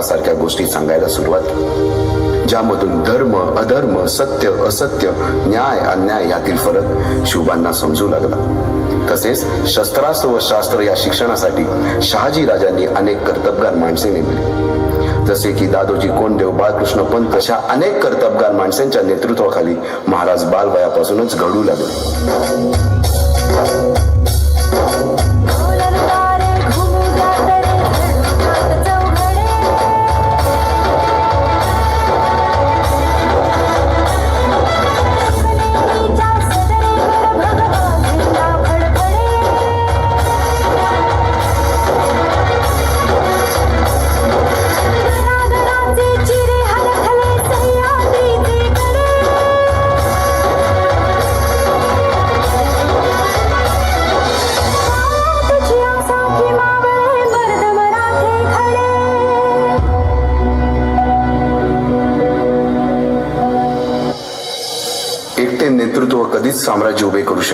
शास्त्रासारख्या गोष्टी सांगायला सुरुवात केली, ज्यामधून धर्म अधर्म, सत्य असत्य, न्याय अन्याय यातील फरक शिवबांना समजू लागला. तसेच शस्त्रास्त्र व शास्त्र या शिक्षणासाठी शहाजी राजांनी अनेक कर्तबगार माणसे नेमली, जसे की दादोजी कोंडदेव, बाळकृष्ण पंत अशा अनेक कर्तबगार माणसांच्या नेतृत्वाखाली महाराज बालवयापासूनच घडू लागले. एकटे नेतृत्व कधीच साम्राज्य उभे करू शकते.